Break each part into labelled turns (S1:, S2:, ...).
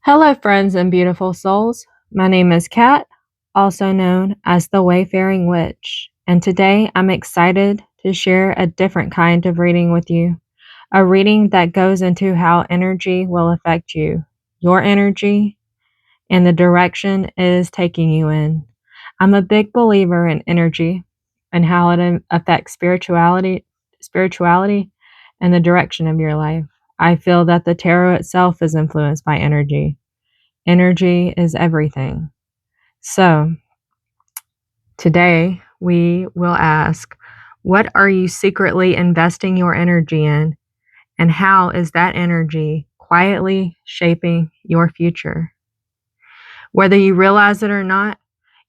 S1: Hello, friends and beautiful souls. My name is Kat, also known as the Wayfaring Witch, and today I'm excited to share a different kind of reading with you. A reading that goes into how energy will affect you, your energy, and the direction it is taking you in. I'm a big believer in energy and how it affects spirituality, and the direction of your life. I feel that the tarot itself is influenced by energy. Energy is everything. So, today we will ask, what are you secretly investing your energy in, and how is that energy quietly shaping your future? Whether you realize it or not,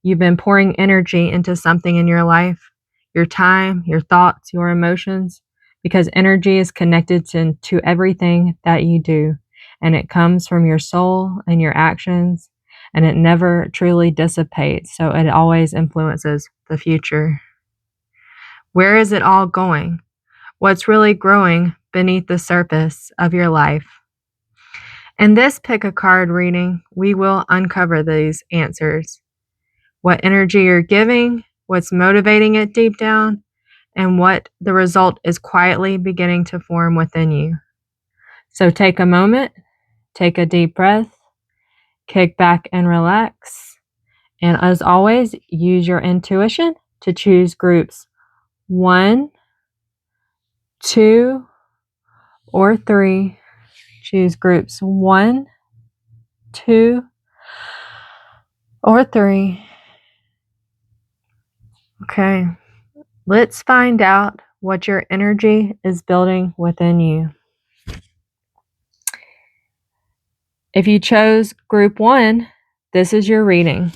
S1: you've been pouring energy into something in your life, your time, your thoughts, your emotions, because energy is connected to everything that you do, and it comes from your soul and your actions, and it never truly dissipates, so it always influences the future. Where is it all going? What's really growing beneath the surface of your life? In this pick a card reading, we will uncover these answers. What energy you're giving, what's motivating it deep down, and what the result is quietly beginning to form within you. So take a moment, take a deep breath, kick back and relax. And as always, use your intuition to choose groups 1, 2, or 3. Choose groups 1, 2, or 3. Okay, let's find out what your energy is building within you. If you chose group 1, this is your reading.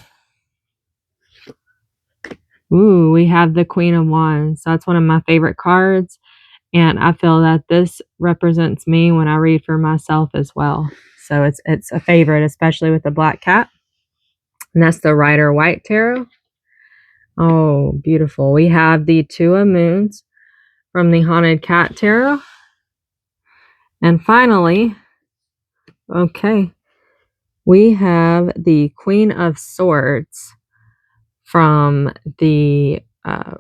S1: Ooh, we have the Queen of Wands. That's one of my favorite cards, and I feel that this represents me when I read for myself as well. So it's a favorite, especially with the black cat. And that's the Rider White Tarot. Oh, beautiful. We have the Two of Moons from the Haunted Cat Tarot. And finally, okay, we have the Queen of Swords from the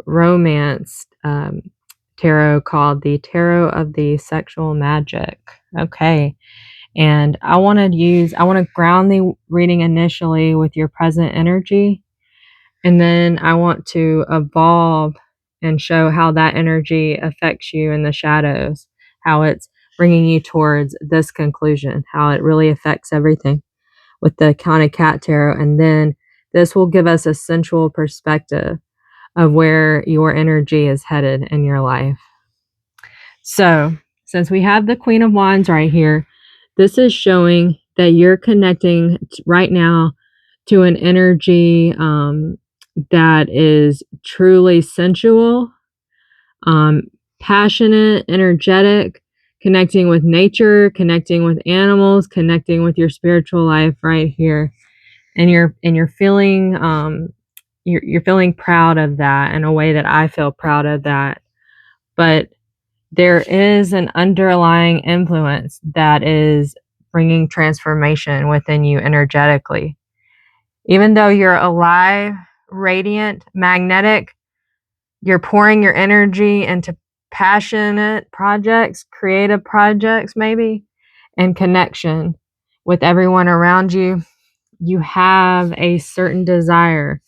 S1: romance tarot called the Tarot of the Sexual Magic. Okay. And I want to ground the reading initially with your present energy. And then I want to evolve and show how that energy affects you in the shadows, how it's bringing you towards this conclusion, how it really affects everything with the County Cat Tarot. And then this will give us a sensual perspective of where your energy is headed in your life. So, since we have the Queen of Wands right here, this is showing that you're connecting right now to an energy that is truly sensual, passionate, energetic, connecting with nature, connecting with animals, connecting with your spiritual life right here. And you're feeling you're feeling proud of that in a way that I feel proud of that. But there is an underlying influence that is bringing transformation within you energetically. Even though you're alive, radiant, magnetic, you're pouring your energy into passionate projects, creative projects, maybe, and connection with everyone around you. You have a certain desire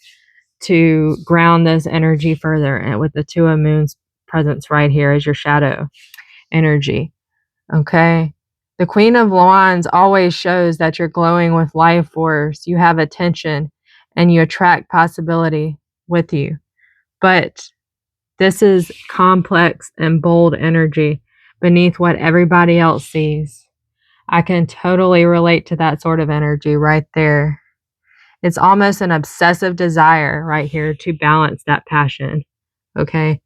S1: to ground this energy further, and with the Two of Moons presence right here as your shadow energy. Okay. The Queen of Wands always shows that you're glowing with life force. You have attention and you attract possibility with you. But this is complex and bold energy beneath what everybody else sees. I can totally relate to that sort of energy right there. It's almost an obsessive desire right here to balance that passion. Okay.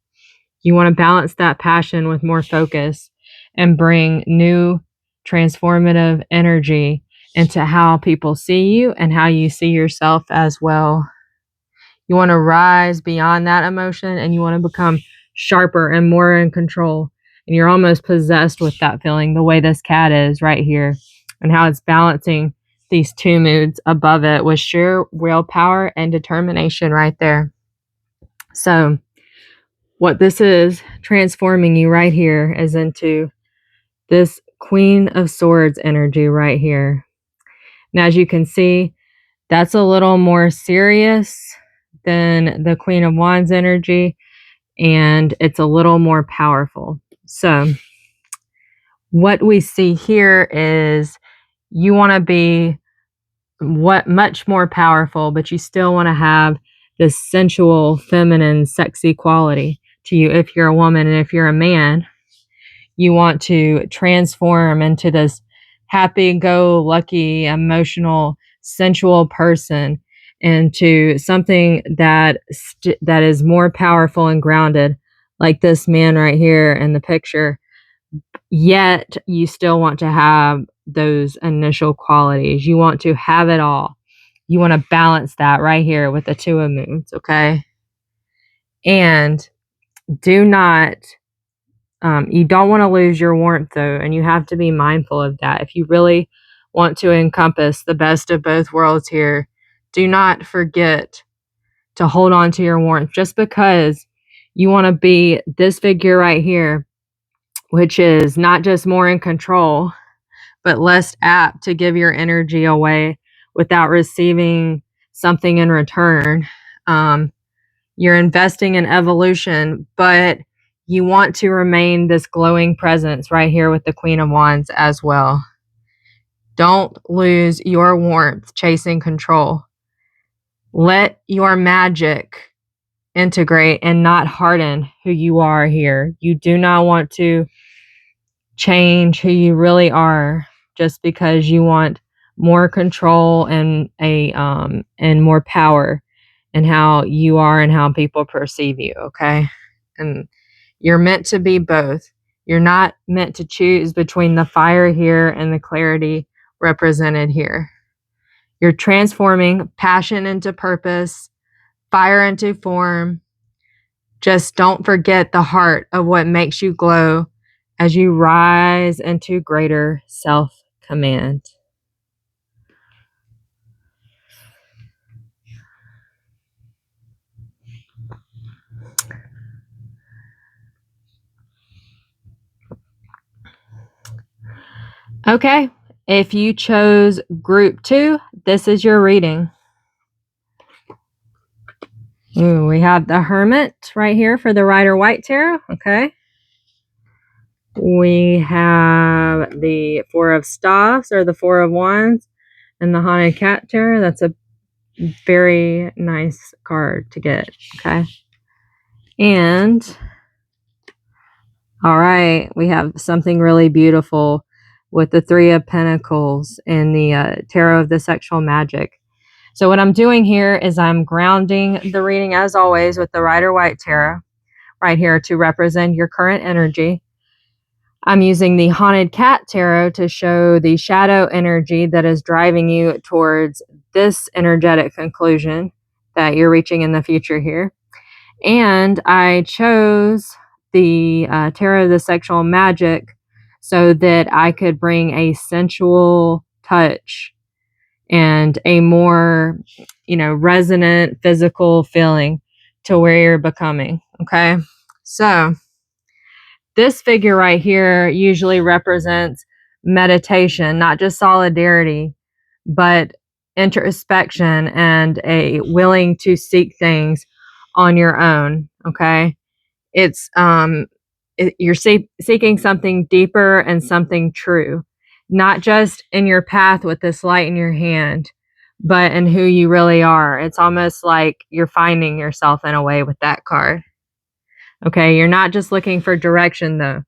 S1: You want to balance that passion with more focus and bring new transformative energy into how people see you and how you see yourself as well. You want to rise beyond that emotion and you want to become sharper and more in control. And you're almost possessed with that feeling, the way this cat is right here, and how it's balancing these two moods above it with sheer willpower and determination right there. So what this is transforming you right here is into this Queen of Swords energy right here. Now, as you can see, that's a little more serious than the Queen of Wands energy, and it's a little more powerful. So what we see here is you want to be much more powerful, but you still want to have this sensual, feminine, sexy quality to you if you're a woman. And if you're a man, you want to transform into this happy-go-lucky, emotional, sensual person into something that is more powerful and grounded, like this man right here in the picture. Yet you still want to have those initial qualities. You want to have it all. You want to balance that right here with the Two of Moons, okay? And do not, you don't want to lose your warmth though, and you have to be mindful of that. If you really want to encompass the best of both worlds here, do not forget to hold on to your warmth. Just because you want to be this figure right here, which is not just more in control, but less apt to give your energy away without receiving something in return. You're investing in evolution, but you want to remain this glowing presence right here with the Queen of Wands as well. Don't lose your warmth chasing control. Let your magic integrate and not harden who you are here. You do not want to change who you really are just because you want more control and and more power in how you are and how people perceive you, okay? And you're meant to be both. You're not meant to choose between the fire here and the clarity represented here. You're transforming passion into purpose, fire into form. Just don't forget the heart of what makes you glow as you rise into greater self-command. Okay, if you chose group 2, this is your reading. Ooh, we have the Hermit right here for the Rider-Waite Tarot, okay. We have the Four of Staffs or the Four of Wands and the Haunted Cat Tarot. That's a very nice card to get, okay. And all right, we have something really beautiful with the Three of Pentacles and the Tarot of the Sexual Magic. So what I'm doing here is I'm grounding the reading, as always, with the Rider-Waite Tarot right here to represent your current energy. I'm using the Haunted Cat Tarot to show the shadow energy that is driving you towards this energetic conclusion that you're reaching in the future here. And I chose the Tarot of the Sexual Magic so that I could bring a sensual touch and a more, resonant physical feeling to where you're becoming. Okay. So this figure right here usually represents meditation, not just solidarity, but introspection and a willing to seek things on your own. Okay. It's, you're seeking something deeper and something true, not just in your path with this light in your hand, but in who you really are. It's almost like you're finding yourself in a way with that card. Okay, you're not just looking for direction though.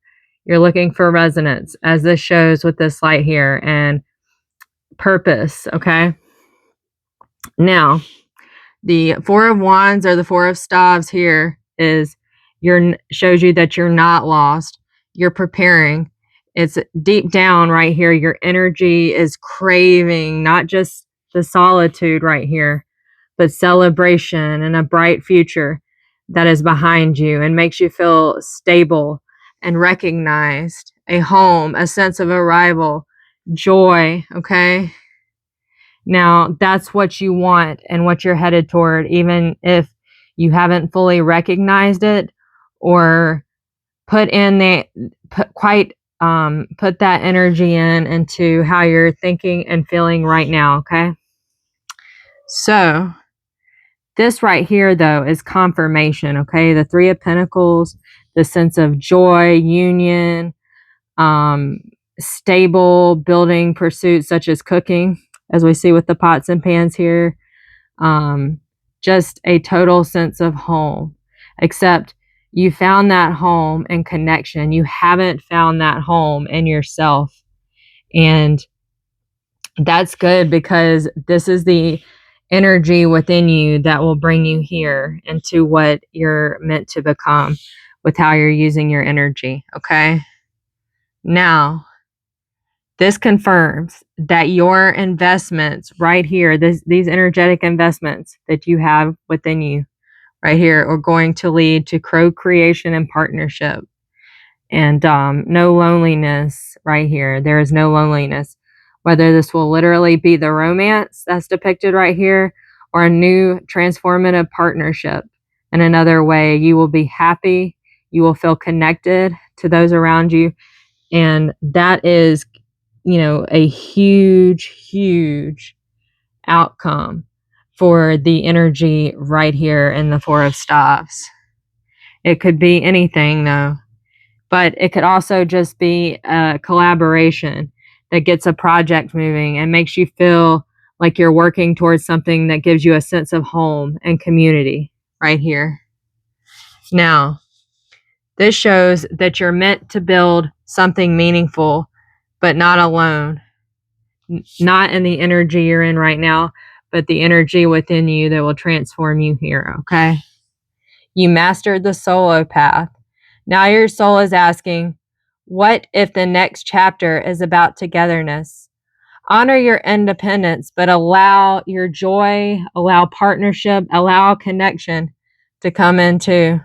S1: You're looking for resonance, as this shows with this light here, and purpose, okay? Now, the Four of Wands or the Four of Staves here shows you that you're not lost. You're preparing. It's deep down right here. Your energy is craving not just the solitude right here, but celebration and a bright future that is behind you and makes you feel stable and recognized, a home, a sense of arrival, joy, okay? Now, that's what you want and what you're headed toward, even if you haven't fully recognized it or put that energy into how you're thinking and feeling right now, okay? So, this right here, though, is confirmation, okay? The Three of Pentacles, the sense of joy, union, stable building pursuits such as cooking, as we see with the pots and pans here. Just a total sense of home, except you found that home and connection. You haven't found that home in yourself. And that's good, because this is the energy within you that will bring you here into what you're meant to become with how you're using your energy. Okay. Now, this confirms that your investments right here, these energetic investments that you have within you right here, are going to lead to co-creation and partnership. And no loneliness right here. There is no loneliness. Whether this will literally be the romance that's depicted right here, or a new transformative partnership in another way, you will be happy. You will feel connected to those around you. And that is, a huge, huge outcome for the energy right here in the Four of Staves. It could be anything, though, but it could also just be a collaboration that gets a project moving and makes you feel like you're working towards something that gives you a sense of home and community right here. Now, this shows that you're meant to build something meaningful, but not alone. Not in the energy you're in right now, but the energy within you that will transform you here, okay? You mastered the solo path. Now your soul is asking, what if the next chapter is about togetherness? Honor your independence, but allow your joy, allow partnership, allow connection to come in too.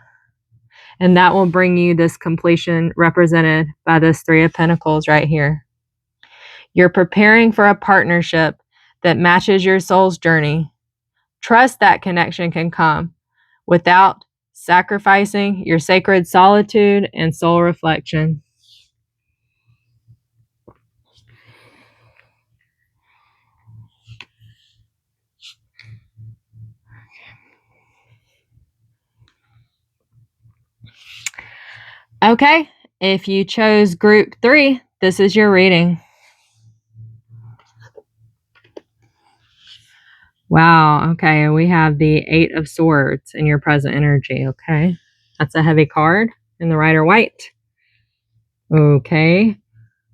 S1: And that will bring you this completion represented by this Three of Pentacles right here. You're preparing for a partnership that matches your soul's journey. Trust that connection can come without sacrificing your sacred solitude and soul reflection. Okay, if you chose group 3, this is your reading. Wow, okay, we have the 8 of Swords in your present energy, okay? That's a heavy card in the Rider White. Okay,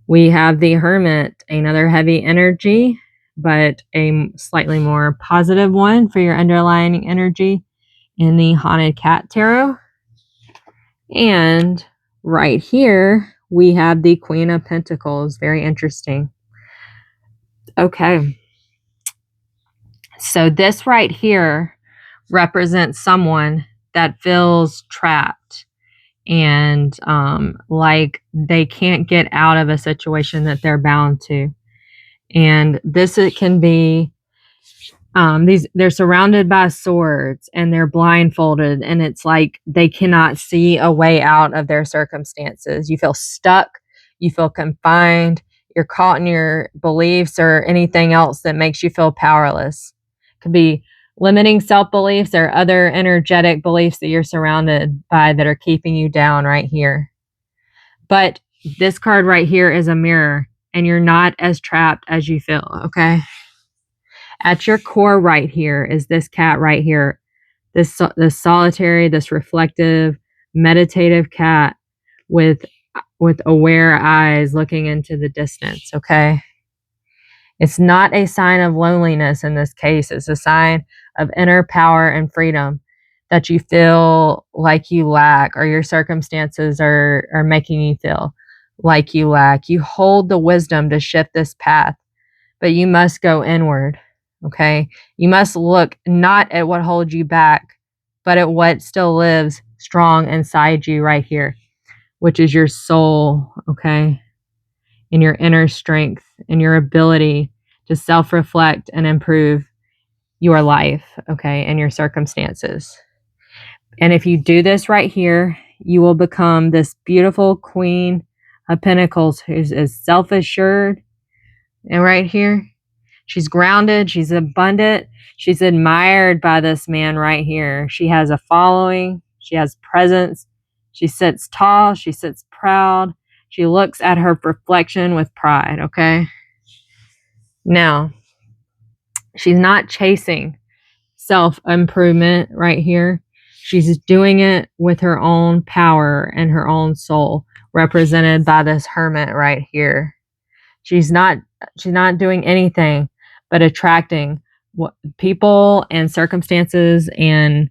S1: we have the Hermit, another heavy energy, but a slightly more positive one for your underlying energy in the Haunted Cat Tarot. And right here, we have the Queen of Pentacles. Very interesting. Okay. So this right here represents someone that feels trapped and like they can't get out of a situation that they're bound to. And this, it can be they're surrounded by swords and they're blindfolded, and it's like they cannot see a way out of their circumstances. You feel stuck, you feel confined, you're caught in your beliefs or anything else that makes you feel powerless. It could be limiting self-beliefs or other energetic beliefs that you're surrounded by that are keeping you down right here. But this card right here is a mirror, and you're not as trapped as you feel, okay? At your core right here is this cat right here, this solitary, this reflective, meditative cat with aware eyes looking into the distance, okay? It's not a sign of loneliness in this case. It's a sign of inner power and freedom that you feel like you lack, or your circumstances are making you feel like you lack. You hold the wisdom to shift this path, but you must go inward. Okay. You must look not at what holds you back, but at what still lives strong inside you right here, which is your soul. Okay. And your inner strength and your ability to self-reflect and improve your life, okay, and your circumstances. And if you do this right here, you will become this beautiful Queen of Pentacles who's as self-assured. And right here, she's grounded, she's abundant, she's admired by this man right here. She has a following, she has presence, she sits tall, she sits proud, she looks at her reflection with pride, okay? Now, she's not chasing self-improvement right here. She's doing it with her own power and her own soul, represented by this hermit right here. She's not doing anything but attracting people and circumstances and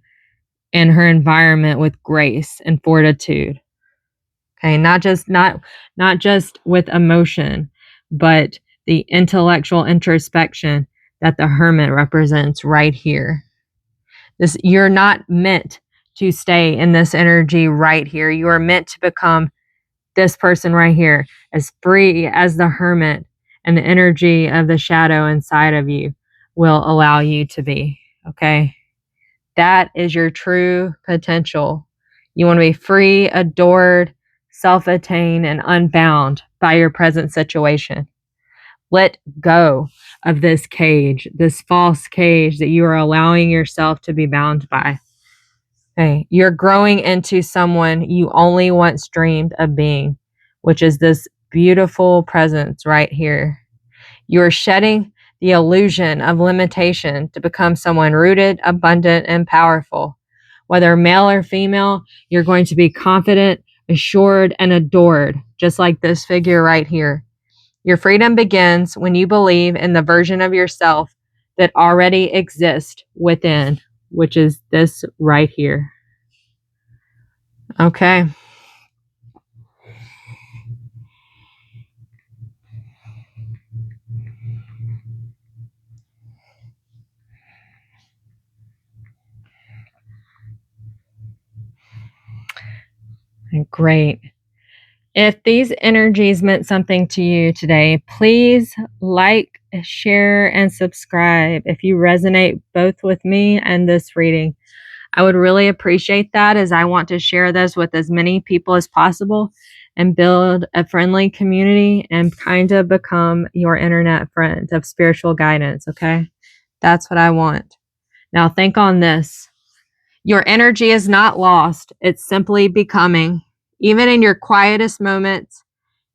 S1: her environment with grace and fortitude. Okay, not just with emotion, but the intellectual introspection that the hermit represents right here. You're not meant to stay in this energy right here. You are meant to become this person right here, as free as the hermit and the energy of the shadow inside of you will allow you to be. Okay. That is your true potential. You want to be free, adored, self-attained, and unbound by your present situation. Let go of this cage, this false cage that you are allowing yourself to be bound by. Okay. You're growing into someone you only once dreamed of being, which is this beautiful presence right here. You're shedding the illusion of limitation to become someone rooted, abundant, and powerful. Whether male or female, you're going to be confident, assured, and adored, just like this figure right here. Your freedom begins when you believe in the version of yourself that already exists within, which is this right here. Okay. Great. If these energies meant something to you today, please like, share, and subscribe if you resonate both with me and this reading. I would really appreciate that, as I want to share this with as many people as possible and build a friendly community and kind of become your internet friend of spiritual guidance, okay? That's what I want. Now, think on this. Your energy is not lost. It's simply becoming. Even in your quietest moments,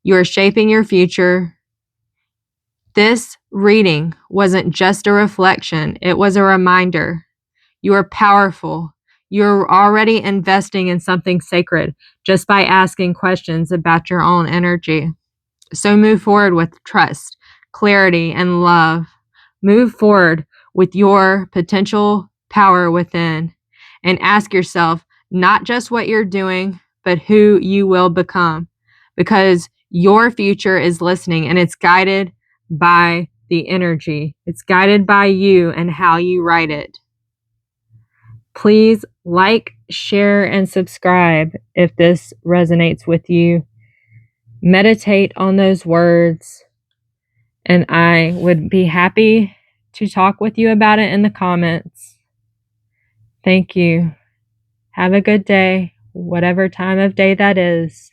S1: you are shaping your future. This reading wasn't just a reflection, it was a reminder. You are powerful. You're already investing in something sacred just by asking questions about your own energy. So move forward with trust, clarity, and love. Move forward with your potential power within and ask yourself not just what you're doing, but who you will become, because your future is listening and it's guided by the energy. It's guided by you and how you write it. Please like, share, and subscribe if this resonates with you. Meditate on those words, and I would be happy to talk with you about it in the comments. Thank you. Have a good day, whatever time of day that is.